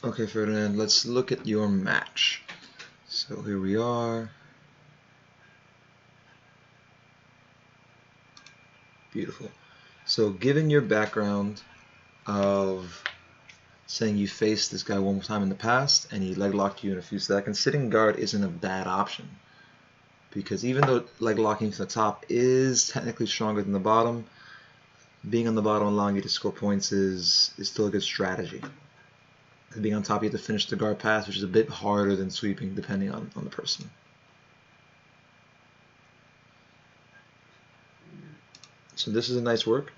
Okay, Ferdinand, let's look at your match. So here we are. Beautiful. So given your background of saying you faced this guy one time in the past and he leg locked you in a few seconds, sitting guard isn't a bad option. Because even though leg locking to the top is technically stronger than the bottom, being on the bottom allowing you to score points is still a good strategy. Being on top, you have to finish the guard pass, which is a bit harder than sweeping depending on the person. So this is a nice work.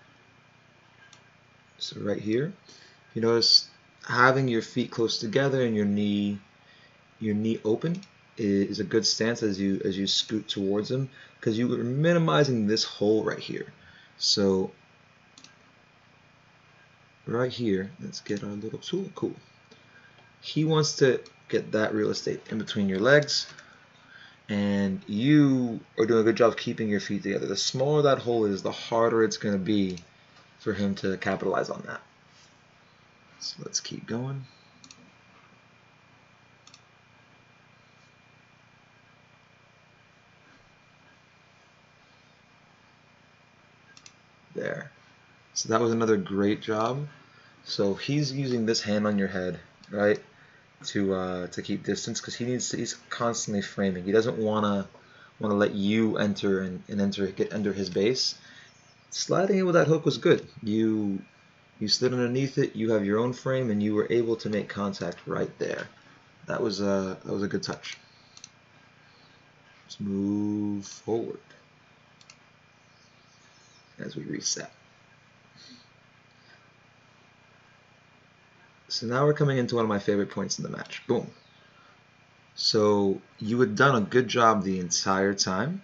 So right here, you notice having your feet close together and your knee open is a good stance as you scoot towards him, because you are minimizing this hole right here. So right here, let's get our little tool. Cool. He wants to get that real estate in between your legs, and you are doing a good job keeping your feet together. The smaller that hole is, the harder it's going to be for him to capitalize on that. So let's keep going. There. So that was another great job. So he's using this hand on your head, right, to keep distance, because he's constantly framing. He doesn't want to let you enter and get under his base. Sliding it with that hook was good. You slid underneath it. You have your own frame, and you were able to make contact right there. That was a good touch. Let's move forward as we reset. So now we're coming into one of my favorite points in the match. Boom. So you had done a good job the entire time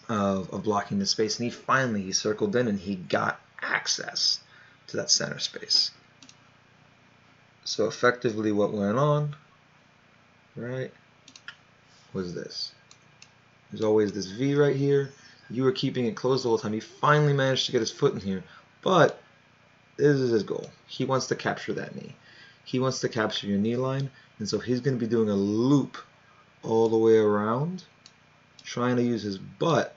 of blocking the space, and he circled in and he got access to that center space. So effectively what went on, right, was this. There's always this V right here. You were keeping it closed the whole time. He finally managed to get his foot in here, but this is his goal. He wants to capture that knee. He wants to capture your knee line, and so he's going to be doing a loop all the way around, trying to use his butt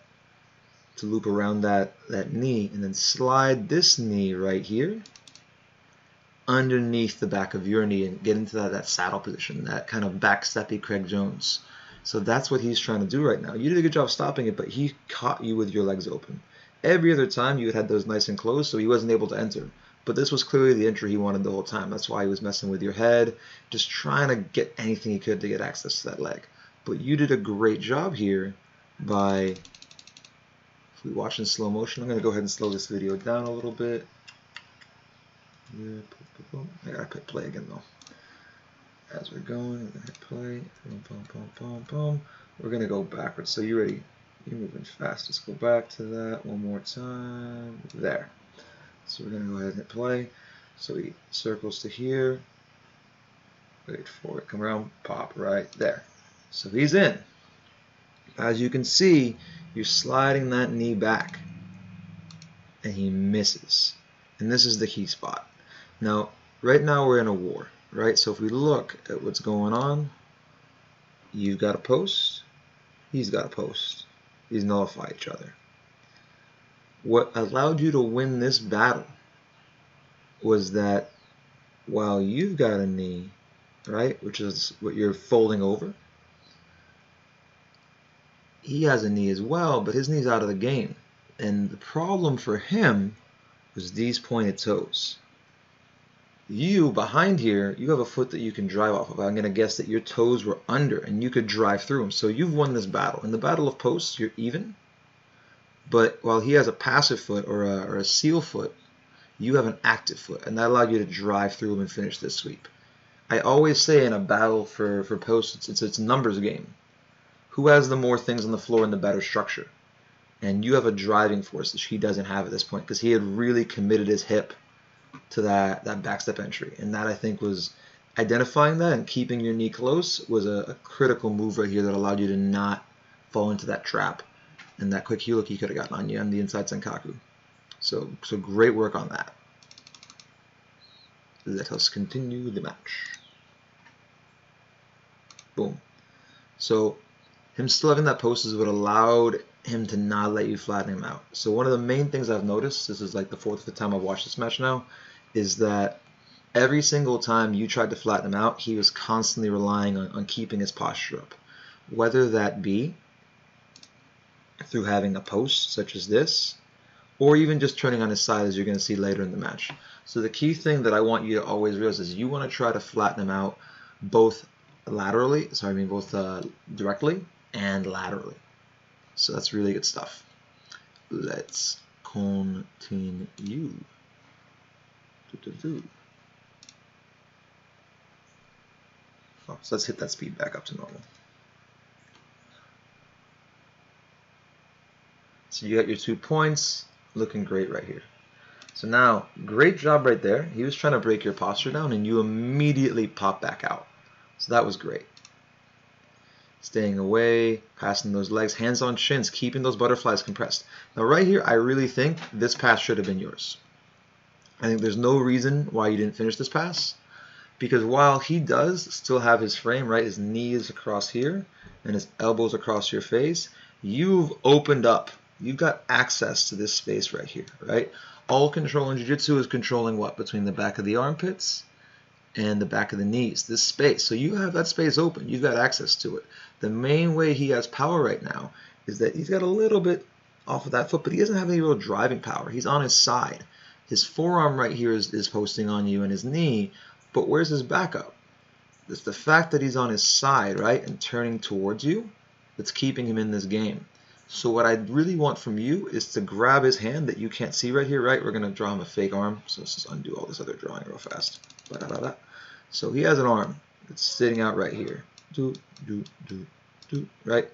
to loop around that knee, and then slide this knee right here underneath the back of your knee and get into that saddle position, that kind of backsteppy Craig Jones. So that's what he's trying to do right now. You did a good job stopping it, but he caught you with your legs open. Every other time you had those nice and closed, so he wasn't able to enter. But this was clearly the entry he wanted the whole time. That's why he was messing with your head, just trying to get anything he could to get access to that leg. But you did a great job here by, if we watch in slow motion, I'm going to go ahead and slow this video down a little bit. I gotta hit play again though. As we're going, we're gonna hit play. Boom, boom, boom, boom, boom. We're gonna go backwards. So you ready? You're moving fast. Let's go back to that one more time. There. So we're gonna go ahead and hit play. So he circles to here. Wait for it. Come around. Pop right there. So he's in. As you can see, you're sliding that knee back, and he misses. And this is the key spot. Now, right now we're in a war, right? So if we look at what's going on, you've got a post, he's got a post. These nullify each other. What allowed you to win this battle was that while you've got a knee, right, which is what you're folding over, he has a knee as well, but his knee's out of the game. And the problem for him was these pointed toes. You, behind here, you have a foot that you can drive off of. I'm going to guess that your toes were under and you could drive through them. So you've won this battle. In the battle of posts, you're even. But while he has a passive foot or a seal foot, you have an active foot. And that allowed you to drive through them and finish this sweep. I always say in a battle for posts, it's a numbers game. Who has the more things on the floor and the better structure? And you have a driving force that he doesn't have at this point, because he had really committed his hip to that backstep entry. And that, I think, was identifying that and keeping your knee close was a critical move right here that allowed you to not fall into that trap and that quick heel hook he could have gotten on you on the inside senkaku. So great work on that. let us continue the match. Boom. So him still having that post is what allowed him to not let you flatten him out. So one of the main things I've noticed, this is like the 4th or 5th time I've watched this match now, is that every single time you tried to flatten him out, he was constantly relying on keeping his posture up. Whether that be through having a post such as this, or even just turning on his side, as you're going to see later in the match. So the key thing that I want you to always realize is you want to try to flatten him out both directly and laterally. So that's really good stuff. Let's continue. Oh, so let's hit that speed back up to normal. So you got your 2 points, looking great right here. So now, great job right there. He was trying to break your posture down and you immediately pop back out. So that was great. Staying away, passing those legs, hands on shins, keeping those butterflies compressed. Now right here, I really think this pass should have been yours. I think there's no reason why you didn't finish this pass, because while he does still have his frame, right, his knees across here and his elbows across your face, you've opened up. You've got access to this space right here, right? All control in jiu-jitsu is controlling what? Between the back of the armpits and the back of the knees, this space. So you have that space open. You've got access to it. The main way he has power right now is that he's got a little bit off of that foot, but he doesn't have any real driving power. He's on his side. His forearm right here is posting on you and his knee, but where's his backup? It's the fact that he's on his side, right, and turning towards you that's keeping him in this game. So what I really want from you is to grab his hand that you can't see right here, right? We're going to draw him a fake arm. So let's just undo all this other drawing real fast. So he has an arm that's sitting out right here. Right?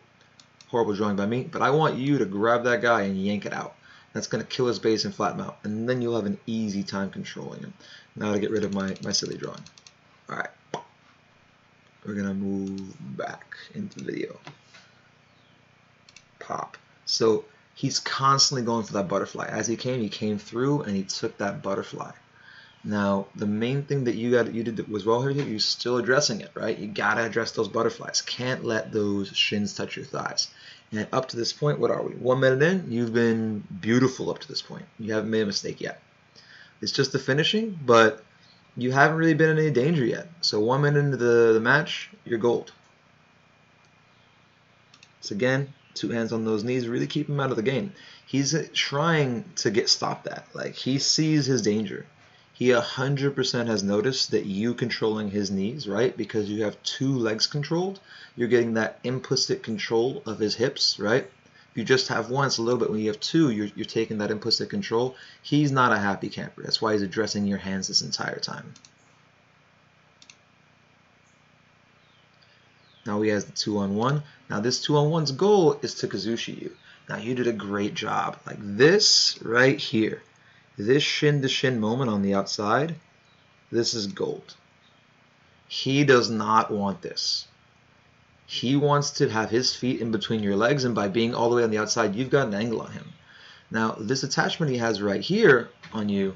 Horrible drawing by me. But I want you to grab that guy and yank it out. That's going to kill his base and flatten him out. And then you'll have an easy time controlling him. Now to get rid of my silly drawing. All right. We're going to move back into the video. Pop. So he's constantly going for that butterfly. As he came through and he took that butterfly. Now the main thing that you did was well here, you're still addressing it, right? You gotta address those butterflies. Can't let those shins touch your thighs. And up to this point, what are we? 1 minute in, you've been beautiful up to this point. You haven't made a mistake yet. It's just the finishing, but you haven't really been in any danger yet. So 1 minute into the match, you're gold. So again, 2 hands on those knees, really keep him out of the game. He's trying to stop that. Like, he sees his danger. He 100% has noticed that you controlling his knees, right? Because you have 2 legs controlled, you're getting that implicit control of his hips, right? If you just have one, it's a little bit. When you have 2, you're taking that implicit control. He's not a happy camper. That's why he's addressing your hands this entire time. Now he has the 2-on-1. Now this 2-on-1's goal is to Kazushi you. Now you did a great job. Like this right here. This shin-to-shin moment on the outside, this is gold. He does not want this. He wants to have his feet in between your legs, and by being all the way on the outside, you've got an angle on him. Now, this attachment he has right here on you,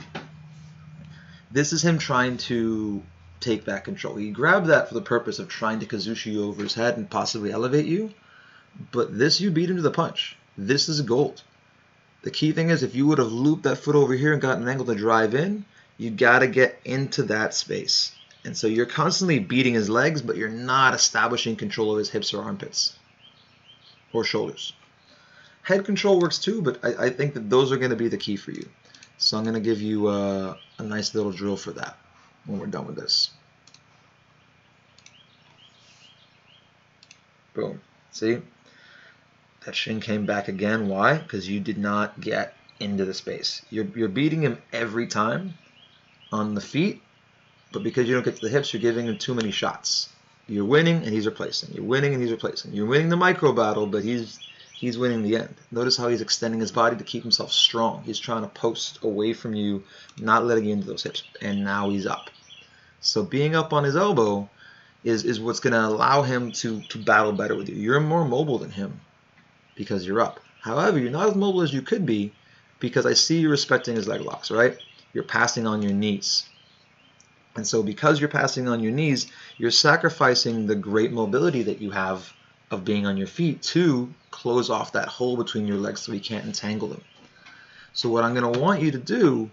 this is him trying to take back control. He grabbed that for the purpose of trying to Kazushi you over his head and possibly elevate you, but this you beat him to the punch. This is gold. The key thing is, if you would have looped that foot over here and gotten an angle to drive in, you got to get into that space. And so you're constantly beating his legs, but you're not establishing control of his hips or armpits or shoulders. Head control works too, but I think that those are going to be the key for you. So I'm going to give you a nice little drill for that when we're done with this. Boom. See? That shin came back again. Why? Because you did not get into the space. You're beating him every time on the feet, but because you don't get to the hips, you're giving him too many shots. You're winning and he's replacing. You're winning and he's replacing. You're winning the micro battle, but he's winning the end. Notice how he's extending his body to keep himself strong. He's trying to post away from you, not letting you into those hips, and now he's up. So being up on his elbow is what's going to allow him to battle better with you. You're more mobile than him because you're up. However, you're not as mobile as you could be because I see you respecting his leg locks, right? You're passing on your knees. And so because you're passing on your knees, you're sacrificing the great mobility that you have of being on your feet to close off that hole between your legs so he can't entangle them. So what I'm going to want you to do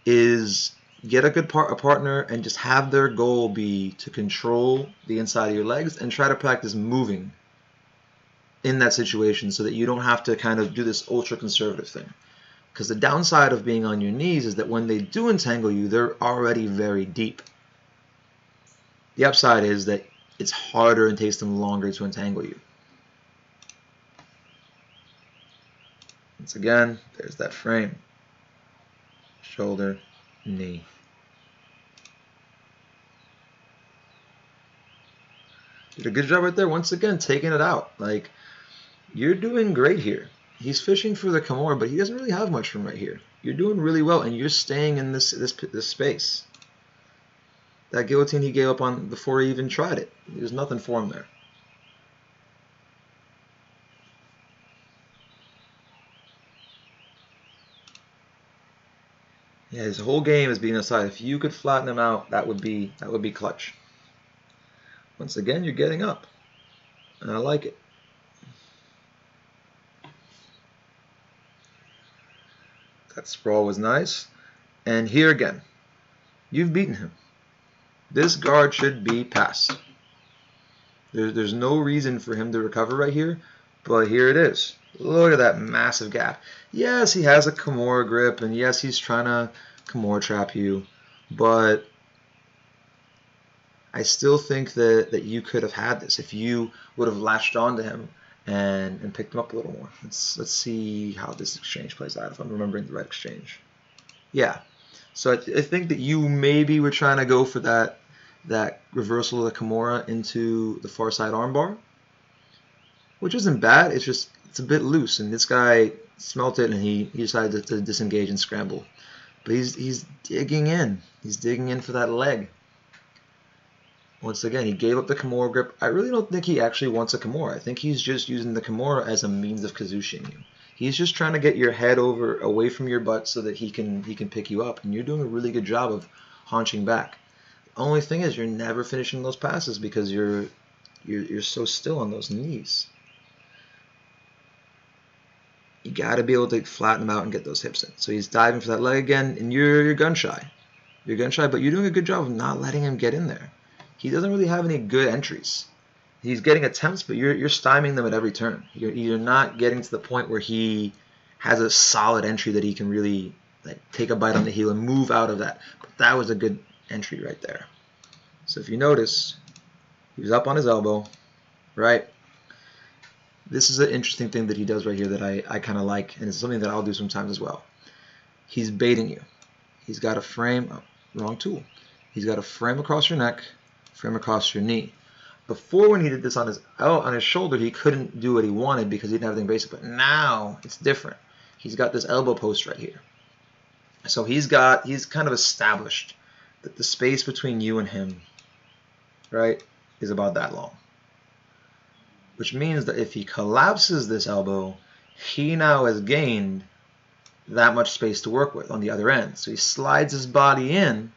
is get a partner and just have their goal be to control the inside of your legs and try to practice moving in that situation so that you don't have to kind of do this ultra conservative thing. Because the downside of being on your knees is that when they do entangle you, they're already very deep. The upside is that it's harder and takes them longer to entangle you. Once again, there's that frame. Shoulder, knee. Did a good job right there. Once again, taking it out. Like, you're doing great here. He's fishing for the Kimura, but he doesn't really have much from right here. You're doing really well, and you're staying in this space. That guillotine he gave up on before he even tried it. There's nothing for him there. Yeah, his whole game is being aside. If you could flatten him out, that would be clutch. Once again, you're getting up, and I like it. That sprawl was nice. And here again, you've beaten him. This guard should be passed. There's no reason for him to recover right here, but here it is. Look at that massive gap. Yes, he has a Kimura grip, and yes, he's trying to Kimura trap you, but I still think that you could have had this if you would have latched onto him and picked him up a little more. Let's see how this exchange plays out, if I'm remembering the right exchange. Yeah. So I think that you maybe were trying to go for that reversal of the Kimura into the far side armbar, which isn't bad. It's a bit loose, and this guy smelt it, and he decided to disengage and scramble. But he's digging in. He's digging in for that leg. Once again, he gave up the Kimura grip. I really don't think he actually wants a Kimura. I think he's just using the Kimura as a means of kazushiing you. He's just trying to get your head away from your butt so that he can pick you up, and you're doing a really good job of haunching back. The only thing is you're never finishing those passes because you're so still on those knees. You got to be able to flatten him out and get those hips in. So he's diving for that leg again, and you're gun shy. You're gun shy, but you're doing a good job of not letting him get in there. He doesn't really have any good entries. He's getting attempts, but you're stymieing them at every turn. You're not getting to the point where he has a solid entry that he can really take a bite on the heel and move out of that. But that was a good entry right there. So if you notice, he was up on his elbow, right? This is an interesting thing that he does right here that I kind of like, and it's something that I'll do sometimes as well. He's baiting you. He's got a frame, wrong tool. He's got a frame across your neck, frame across your knee. Before, when he did this on his shoulder, he couldn't do what he wanted because he didn't have anything basic. But now it's different. He's got this elbow post right here. So he's kind of established that the space between you and him, right, is about that long. Which means that if he collapses this elbow, he now has gained that much space to work with on the other end. So he slides his body in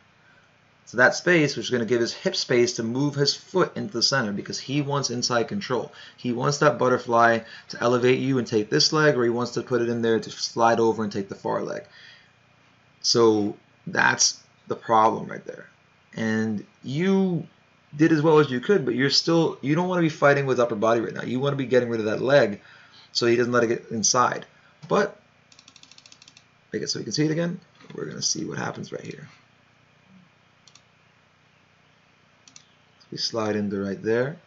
to that space, which is going to give his hip space to move his foot into the center because he wants inside control. He wants that butterfly to elevate you and take this leg, or he wants to put it in there to slide over and take the far leg. So that's the problem right there. And you did as well as you could, but you don't want to be fighting with upper body right now. You want to be getting rid of that leg so he doesn't let it get inside. But make it so we can see it again. We're going to see what happens right here. So we slide into right there.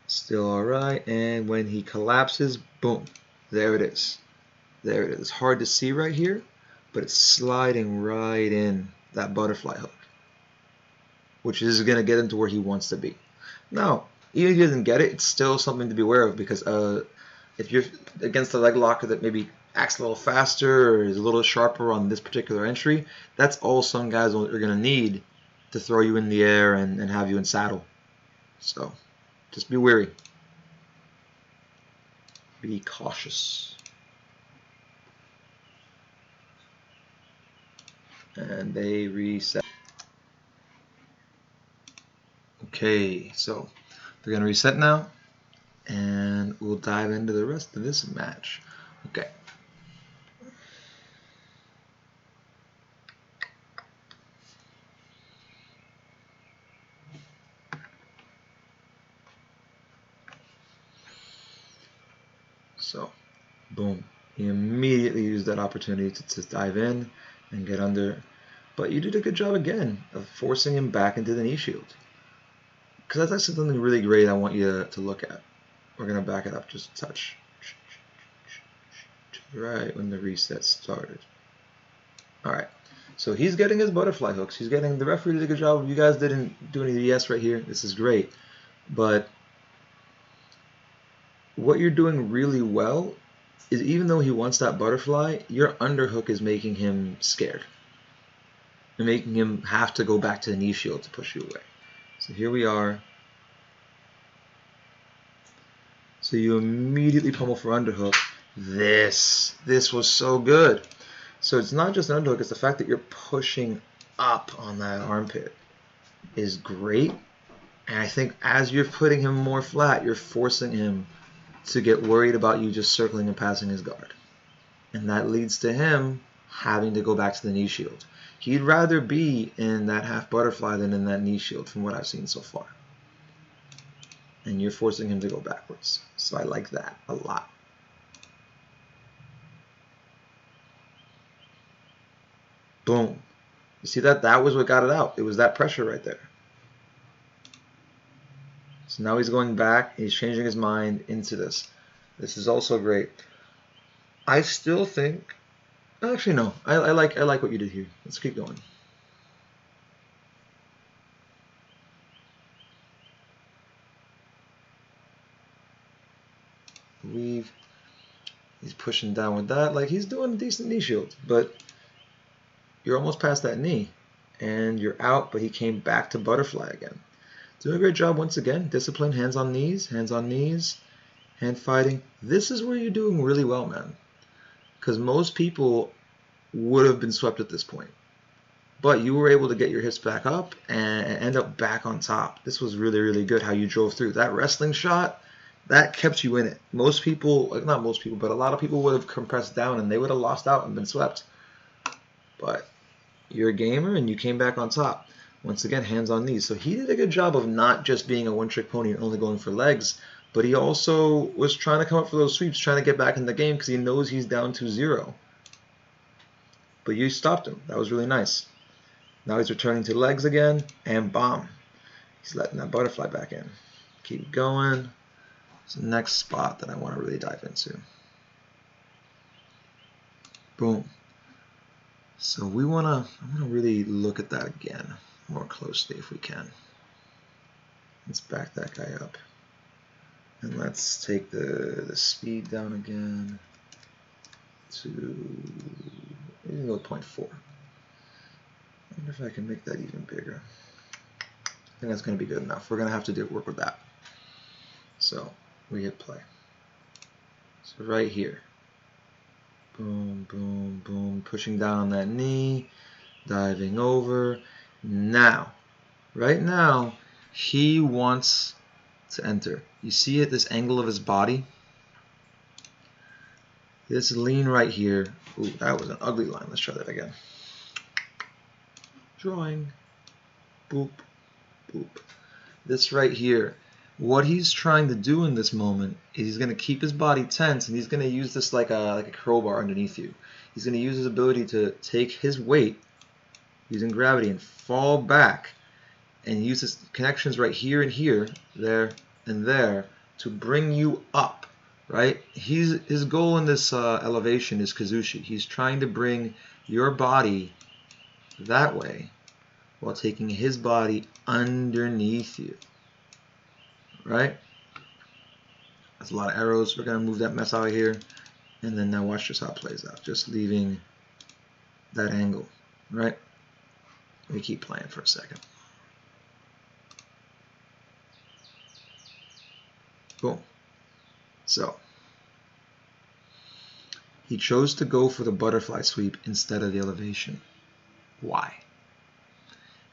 Still all right. And when he collapses, boom, there it is. There it is. It's hard to see right here, but it's sliding right in that butterfly hook, which is going to get him to where he wants to be. Now, even if he doesn't get it, it's still something to be aware of because if you're against a leg locker that maybe acts a little faster or is a little sharper on this particular entry, that's all some guys are going to need to throw you in the air and have you in saddle. So just be wary. Be cautious. And they reset. Okay, so we're going to reset now, and we'll dive into the rest of this match. Okay. So, boom. He immediately used that opportunity to dive in and get under. But you did a good job again of forcing him back into the knee shield. Because that's actually something really great I want you to look at. We're going to back it up just a touch. Right when the reset started. Alright, so he's getting his butterfly hooks. He's getting, the referee did a good job. You guys didn't do any BS right here. This is great. But what you're doing really well is, even though he wants that butterfly, your underhook is making him scared. You're making him have to go back to the knee shield to push you away. So here we are. So you immediately pummel for underhook. This was so good. So it's not just an underhook, it's the fact that you're pushing up on that armpit is great. And I think as you're putting him more flat, you're forcing him to get worried about you just circling and passing his guard. And that leads to him having to go back to the knee shield. He'd rather be in that half butterfly than in that knee shield from what I've seen so far. And you're forcing him to go backwards. So I like that a lot. Boom. You see that? That was what got it out. It was that pressure right there. So now he's going back. He's changing his mind into this. This is also great. I still think... Actually, no. I like what you did here. Let's keep going. Weave. He's pushing down with that. Like, he's doing a decent knee shield, but you're almost past that knee, and you're out, but he came back to butterfly again. Doing a great job once again. Discipline, hands on knees, hand fighting. This is where you're doing really well, man. Because most people would have been swept at this point. But you were able to get your hips back up and end up back on top. This was really, really good how you drove through. That wrestling shot, that kept you in it. Most people, not most people, but a lot of people would have compressed down and they would have lost out and been swept. But you're a gamer and you came back on top. Once again, hands on knees. So he did a good job of not just being a one-trick pony and only going for legs, but he also was trying to come up for those sweeps, trying to get back in the game because he knows he's down 2-0. But you stopped him. That was really nice. Now he's returning to legs again, and bomb. He's letting that butterfly back in. Keep going. It's the next spot that I want to really dive into. Boom. So I want to really look at that again more closely if we can. Let's back that guy up. And let's take the speed down again to, maybe go 0.4. I wonder if I can make that even bigger. I think that's going to be good enough. We're going to have to work with that. So we hit play. So right here. Boom, boom, boom. Pushing down on that knee. Diving over. Now, right now, he wants to enter. You see at this angle of his body? This lean right here. Ooh, that was an ugly line. Let's try that again. Drawing. Boop, boop. This right here. What he's trying to do in this moment is he's going to keep his body tense, and he's going to use this like a crowbar underneath you. He's going to use his ability to take his weight using gravity and fall back and use his connections right here and here, there and there to bring you up, right? His goal in this elevation is Kazushi. He's trying to bring your body that way while taking his body underneath you, right? That's a lot of arrows. We're going to move that mess out of here. And then now watch just how it plays out. Just leaving that angle, right? Let me keep playing for a second. Boom. So, he chose to go for the butterfly sweep instead of the elevation. Why?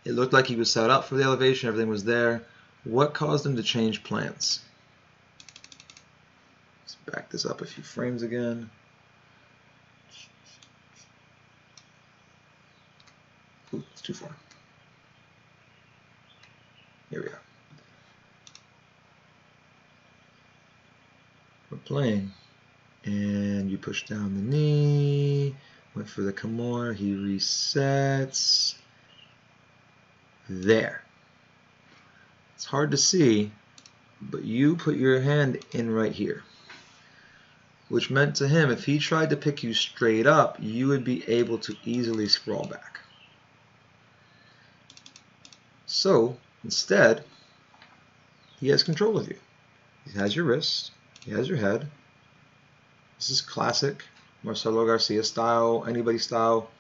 It looked like he was set up for the elevation. Everything was there. What caused him to change plans? Let's back this up a few frames again. Ooh, it's too far. Here we are. We're playing, and you push down the knee, went for the Kimura, he resets. There. It's hard to see, but you put your hand in right here, which meant to him, if he tried to pick you straight up, you would be able to easily sprawl back. So, instead, he has control of you. He has your wrist, he has your head. This is classic Marcelo Garcia style, anybody style,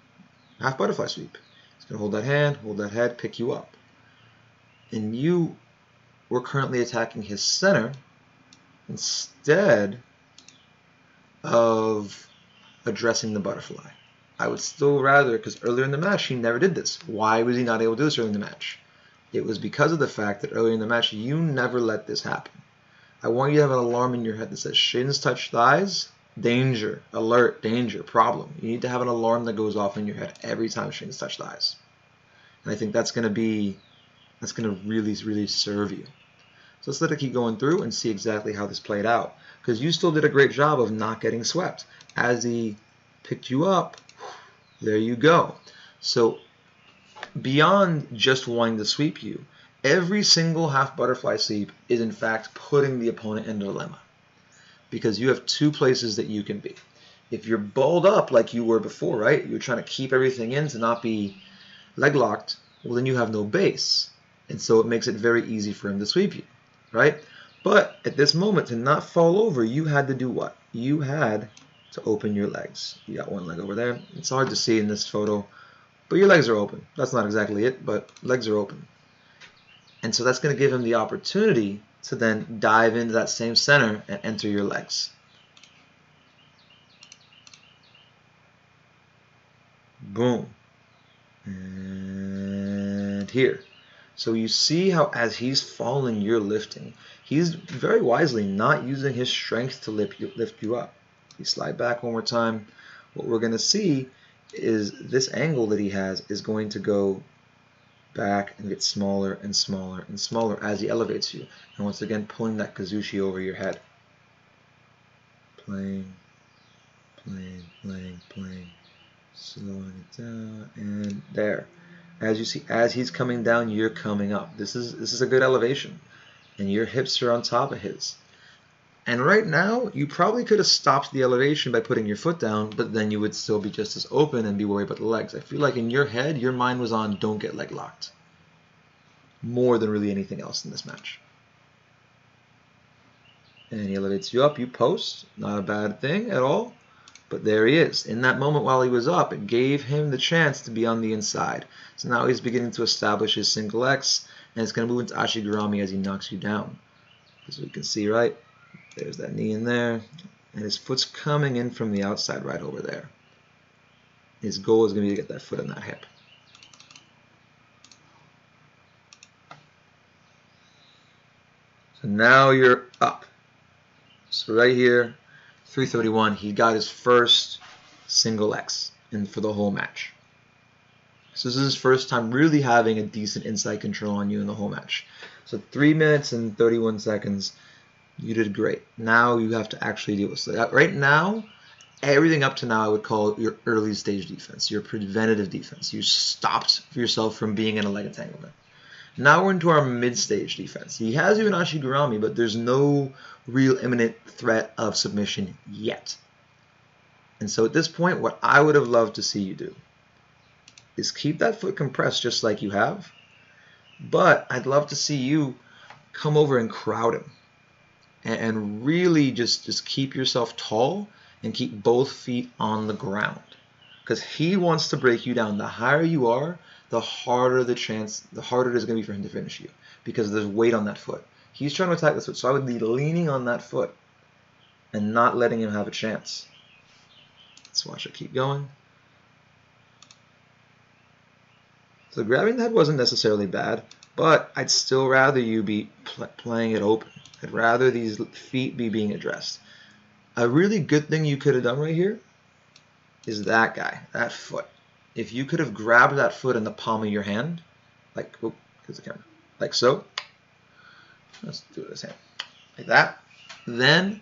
half butterfly sweep. He's going to hold that hand, hold that head, pick you up. And you were currently attacking his center instead of addressing the butterfly. I would still rather, because earlier in the match he never did this. Why was he not able to do this earlier in the match? It was because of the fact that earlier in the match you never let this happen. I want you to have an alarm in your head that says shins touch thighs, danger, alert, danger, problem. You need to have an alarm that goes off in your head every time shins touch thighs. And I think that's going to really, really serve you. So let's let it keep going through and see exactly how this played out. Because you still did a great job of not getting swept. As he picked you up, there you go. So beyond just wanting to sweep you, every single half butterfly sweep is in fact putting the opponent in a dilemma. Because you have two places that you can be. If you're balled up like you were before, right? You're trying to keep everything in to not be leg locked, well then you have no base. And so it makes it very easy for him to sweep you, right? But at this moment, to not fall over, you had to do what? You had to open your legs. You got one leg over there. It's hard to see in this photo, but your legs are open. That's not exactly it, but legs are open. And so that's going to give him the opportunity to then dive into that same center and enter your legs. Boom. And here. So you see how as he's falling, you're lifting. He's very wisely not using his strength to lift you up. You slide back one more time. What we're going to see is this angle that he has is going to go back and get smaller and smaller and smaller as he elevates you. And once again, pulling that kazushi over your head. Playing, playing, playing, playing. Slowing it down, and there. As you see, as he's coming down, you're coming up. This is a good elevation, and your hips are on top of his. And right now, you probably could have stopped the elevation by putting your foot down, but then you would still be just as open and be worried about the legs. I feel like in your head, your mind was on don't get leg locked, more than really anything else in this match. And he elevates you up, you post, not a bad thing at all. But there he is. In that moment while he was up, it gave him the chance to be on the inside. So now he's beginning to establish his single X, and it's going to move into Ashigurami as he knocks you down. As we can see, right, there's that knee in there, and his foot's coming in from the outside right over there. His goal is going to be to get that foot in that hip. So now you're up. So right here, 331, he got his first single X for the whole match. So this is his first time really having a decent inside control on you in the whole match. So 3 minutes and 31 seconds, you did great. Now you have to actually deal with it. Right now, everything up to now I would call your early stage defense, your preventative defense. You stopped yourself from being in a leg entanglement. Now we're into our mid-stage defense. He has you in Ashigurami, but there's no real imminent threat of submission yet. And so at this point, what I would have loved to see you do is keep that foot compressed just like you have, but I'd love to see you come over and crowd him and really just keep yourself tall and keep both feet on the ground, because he wants to break you down. The higher you are, the harder it is going to be for him to finish you, because there's weight on that foot. He's trying to attack this foot, so I would be leaning on that foot and not letting him have a chance. Let's watch it keep going. So grabbing the head wasn't necessarily bad. But I'd still rather you be playing it open. I'd rather these feet be being addressed. A really good thing you could have done right here is that guy, that foot. If you could have grabbed that foot in the palm of your hand, like, oh, here's the camera, like so. Let's do this hand, like that. Then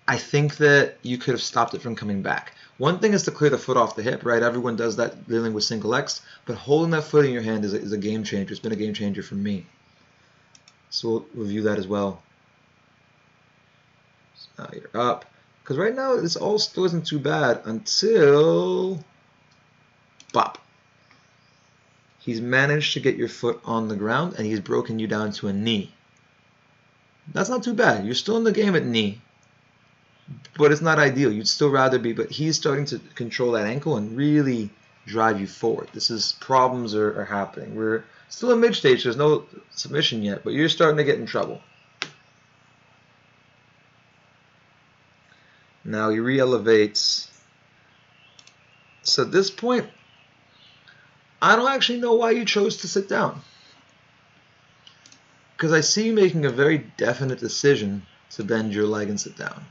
I think that you could have stopped it from coming back. One thing is to clear the foot off the hip, right? Everyone does that dealing with single X, but holding that foot in your hand is a game changer. It's been a game changer for me. So we'll review that as well. So now you're up. Because right now, this all still isn't too bad until bop. He's managed to get your foot on the ground, and he's broken you down to a knee. That's not too bad. You're still in the game at knee, but it's not ideal. You'd still rather be, but he's starting to control that ankle and really drive you forward. This is, problems are happening. We're still in mid-stage. There's no submission yet, but you're starting to get in trouble. Now he re-elevates. So at this point, I don't actually know why you chose to sit down. Because I see you making a very definite decision to bend your leg and sit down.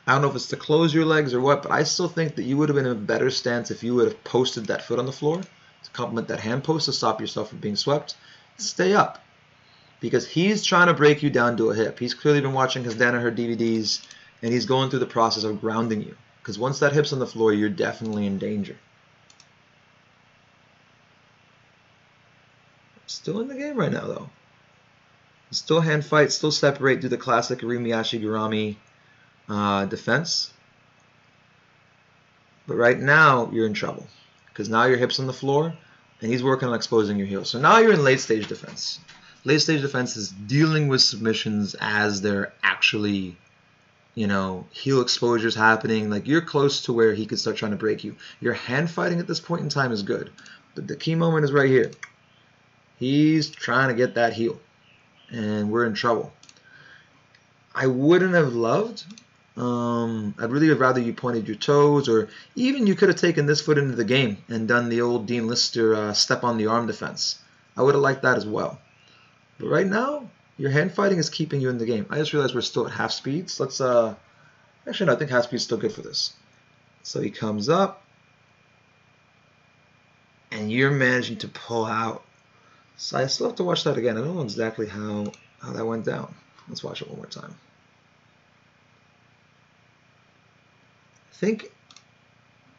I don't know if it's to close your legs or what, but I still think that you would have been in a better stance if you would have posted that foot on the floor to complement that hand post to stop yourself from being swept. Stay up. Because he's trying to break you down to a hip. He's clearly been watching his Danaher DVDs, and he's going through the process of grounding you. Because once that hip's on the floor, you're definitely in danger. Still in the game right now, though. Still hand fight, still separate, do the classic Irimiyashi Gurami defense. But right now, you're in trouble. Because now your hip's on the floor, and he's working on exposing your heel. So now you're in late stage defense. Late stage defense is dealing with submissions as they're actually, you know, heel exposures happening. Like, you're close to where he could start trying to break you. Your hand fighting at this point in time is good. But the key moment is right here. He's trying to get that heel. And we're in trouble. I wouldn't have loved. I'd really have rather you pointed your toes, or even you could have taken this foot into the game and done the old Dean Lister step on the arm defense. I would have liked that as well. But right now, your hand fighting is keeping you in the game. I just realized we're still at half speeds. Let's actually no, I think half speed's still good for this. So he comes up, and you're managing to pull out. So I still have to watch that again. I don't know exactly how that went down. Let's watch it one more time. I think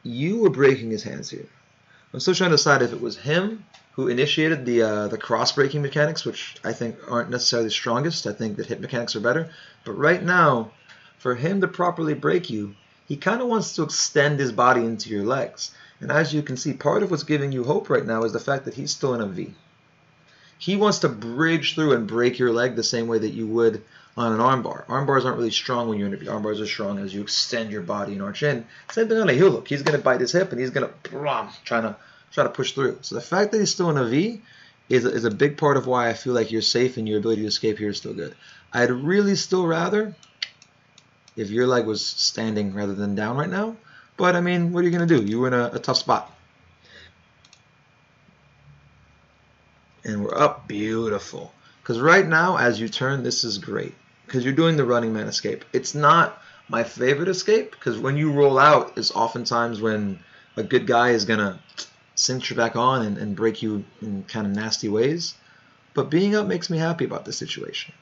you were breaking his hands here. I'm still trying to decide if it was him who initiated the cross-breaking mechanics, which I think aren't necessarily the strongest. I think that hip mechanics are better. But right now, for him to properly break you, he kind of wants to extend his body into your legs. And as you can see, part of what's giving you hope right now is the fact that he's still in a V. He wants to bridge through and break your leg the same way that you would on an armbar. Armbars aren't really strong when you're in a V. Armbars are strong as you extend your body and arch in. Same thing on a heel hook. He's going to bite his hip and he's going to try to push through. So the fact that he's still in a V is a big part of why I feel like you're safe and your ability to escape here is still good. I'd really still rather if your leg was standing rather than down right now. But I mean, what are you going to do? You were in a tough spot. And we're up. Beautiful. Because right now, as you turn, this is great. Because you're doing the running man escape. It's not my favorite escape, because when you roll out is oftentimes when a good guy is going to cinch you back on and break you in kind of nasty ways. But being up makes me happy about this situation.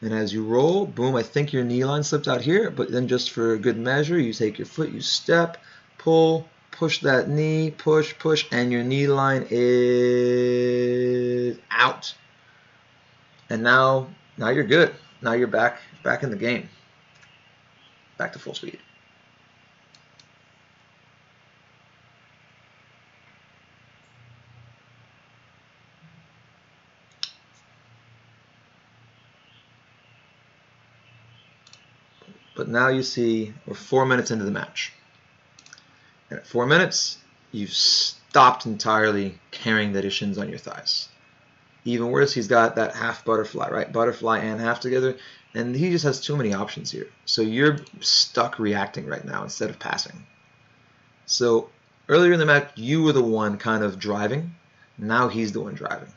And as you roll, boom, I think your knee line slipped out here, but then just for good measure, you take your foot, you step, pull, push that knee, push, and your knee line is out. And now you're good. Now you're back in the game. Back to full speed. But now you see we're 4 minutes into the match. And at 4 minutes, you've stopped entirely carrying the shins on your thighs. Even worse, he's got that half butterfly, right? Butterfly and half together. And he just has too many options here. So you're stuck reacting right now instead of passing. So earlier in the match, you were the one kind of driving. Now he's the one driving.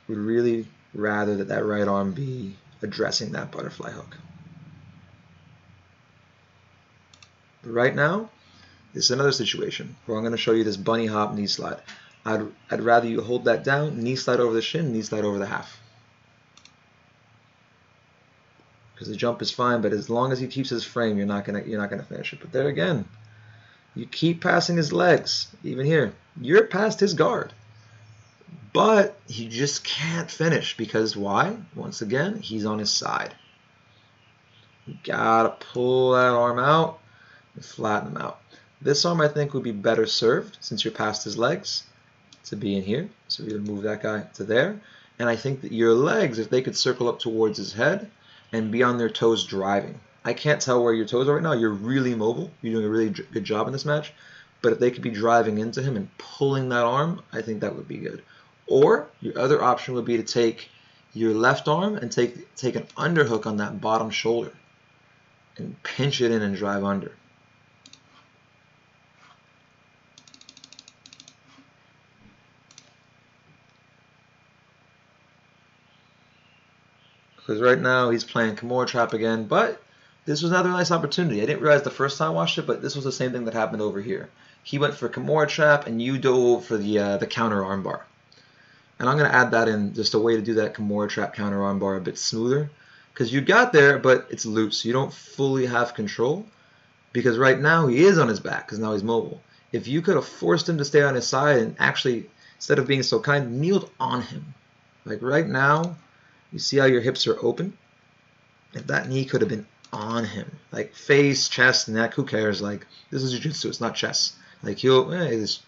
Would really rather that that right arm be addressing that butterfly hook. But right now, this is another situation where I'm going to show you this bunny hop knee slide. I'd rather you hold that down, knee slide over the shin, knee slide over the half. Because the jump is fine, but as long as he keeps his frame, you're not gonna finish it. But there again, you keep passing his legs. Even here, you're past his guard, but he just can't finish because why? Once again, he's on his side. You gotta pull that arm out and flatten him out. This arm I think would be better served since you're past his legs to be in here. So we're gonna move that guy to there, and I think that your legs, if they could circle up towards his head and be on their toes driving. I can't tell where your toes are right now. You're really mobile. You're doing a really good job in this match. But if they could be driving into him and pulling that arm, I think that would be good. Or your other option would be to take your left arm and take an underhook on that bottom shoulder and pinch it in and drive under. Because right now he's playing Kimura Trap again, but this was another nice opportunity. I didn't realize the first time I watched it, but this was the same thing that happened over here. He went for Kimura Trap, and you dove for the counter armbar. And I'm going to add that in, just a way to do that Kimura Trap counter armbar a bit smoother. Because you got there, but it's loose. You don't fully have control. Because right now he is on his back, because now he's mobile. If you could have forced him to stay on his side and actually, instead of being so kind, kneeled on him. Like right now, you see how your hips are open? If that knee could have been on him, like face, chest, neck, who cares? Like, this is jiu-jitsu, it's not chess. Like, it's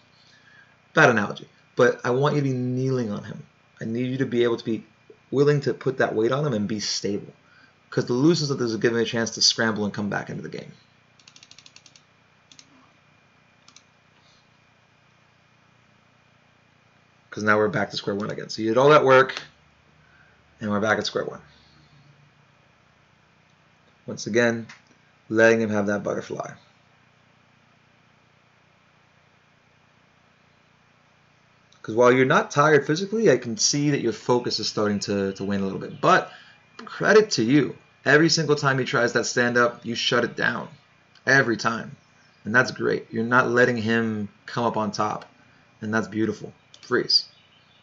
bad analogy. But I want you to be kneeling on him. I need you to be able to be willing to put that weight on him and be stable. Because the looseness of this will give him a chance to scramble and come back into the game. Because now we're back to square one again. So you did all that work, and we're back at square one. Once again, letting him have that butterfly. Because while you're not tired physically, I can see that your focus is starting to wane a little bit. But credit to you. Every single time he tries that stand-up, you shut it down. Every time. And that's great. You're not letting him come up on top. And that's beautiful. Freeze.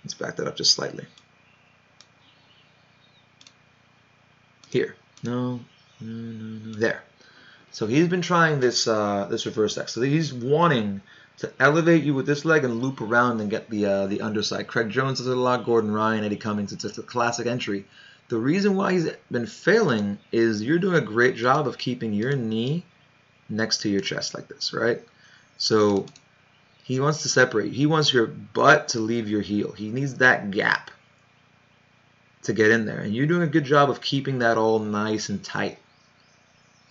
Let's back that up just slightly. Here. No. There. So he's been trying this this reverse X. So he's wanting to elevate you with this leg and loop around and get the underside. Craig Jones does it a lot. Gordon Ryan, Eddie Cummings. It's just a classic entry. The reason why he's been failing is you're doing a great job of keeping your knee next to your chest like this, right? So he wants to separate. He wants your butt to leave your heel. He needs that gap to get in there. And you're doing a good job of keeping that all nice and tight.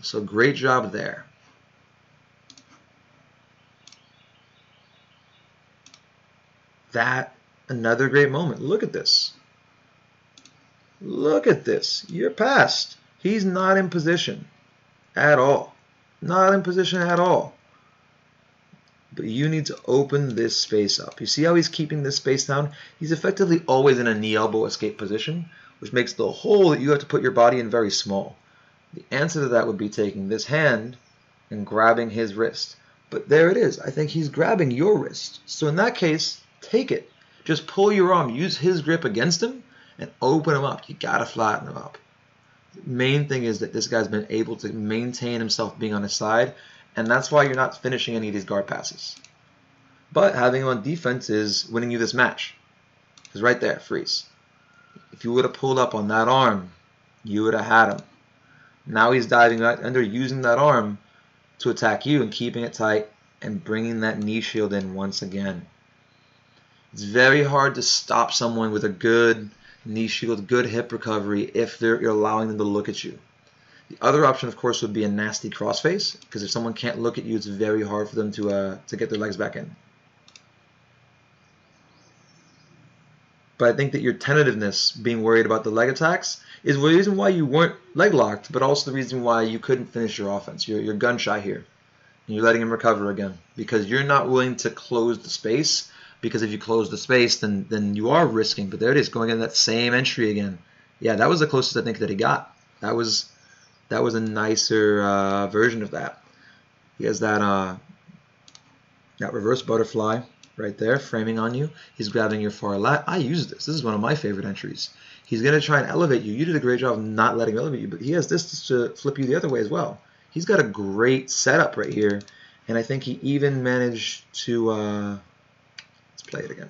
So great job there. That, another great moment. Look at this. Look at this. You're past. He's not in position at all. Not in position at all. But you need to open this space up. You see how he's keeping this space down? He's effectively always in a knee elbow escape position, which makes the hole that you have to put your body in very small. The answer to that would be taking this hand and grabbing his wrist. But there it is. I think he's grabbing your wrist. So in that case, take it. Just pull your arm. Use his grip against him and open him up. You got to flatten him up. The main thing is that this guy's been able to maintain himself being on his side, and that's why you're not finishing any of these guard passes. But having him on defense is winning you this match. Because right there, freeze. If you would have pulled up on that arm, you would have had him. Now he's diving right under, using that arm to attack you and keeping it tight and bringing that knee shield in once again. It's very hard to stop someone with a good knee shield, good hip recovery if you're allowing them to look at you. The other option, of course, would be a nasty crossface, because if someone can't look at you, it's very hard for them to get their legs back in. But I think that your tentativeness, being worried about the leg attacks, is the reason why you weren't leg locked, but also the reason why you couldn't finish your offense. You're gun shy here. And you're letting him recover again because you're not willing to close the space. Because if you close the space, then you are risking. But there it is, going in that same entry again. Yeah, that was the closest I think that he got. That was a nicer version of that. He has that reverse butterfly right there, framing on you. He's grabbing your far lat. I use this. This is one of my favorite entries. He's going to try and elevate you. You did a great job of not letting him elevate you, but he has this to flip you the other way as well. He's got a great setup right here, and I think he even managed to... let's play it again.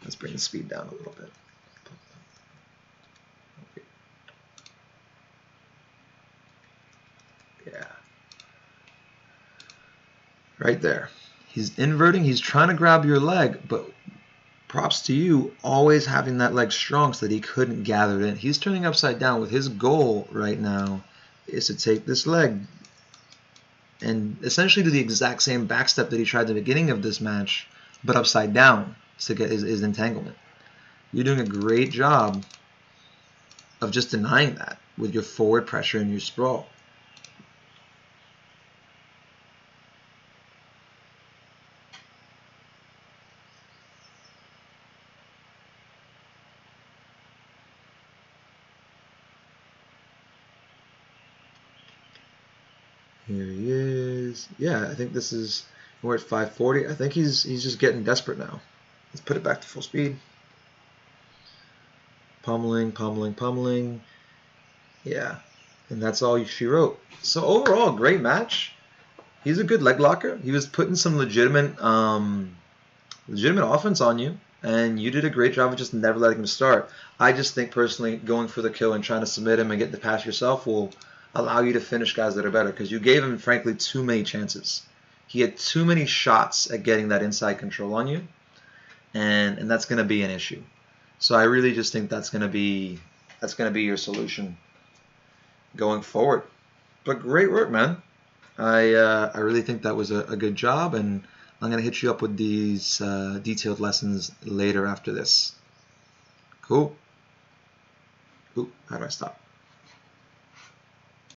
Let's bring the speed down a little bit. Yeah. Right there. He's inverting. He's trying to grab your leg, but props to you always having that leg strong so that he couldn't gather it in. He's turning upside down with his goal right now is to take this leg and essentially do the exact same backstep that he tried at the beginning of this match, but upside down to get his entanglement. You're doing a great job of just denying that with your forward pressure and your sprawl. Here he is. Yeah, I think we're at 540. I think he's just getting desperate now. Let's put it back to full speed. Pummeling, pummeling, pummeling. Yeah, and that's all she wrote. So overall, great match. He's a good leg locker. He was putting some legitimate offense on you, and you did a great job of just never letting him start. I just think personally, going for the kill and trying to submit him and get the pass yourself will allow you to finish guys that are better, because you gave him, frankly, too many chances. He had too many shots at getting that inside control on you, and that's going to be an issue. So I really just think that's going to be your solution going forward. But great work, man. I really think that was a good job, and I'm going to hit you up with these detailed lessons later after this. Cool. Ooh, how do I stop?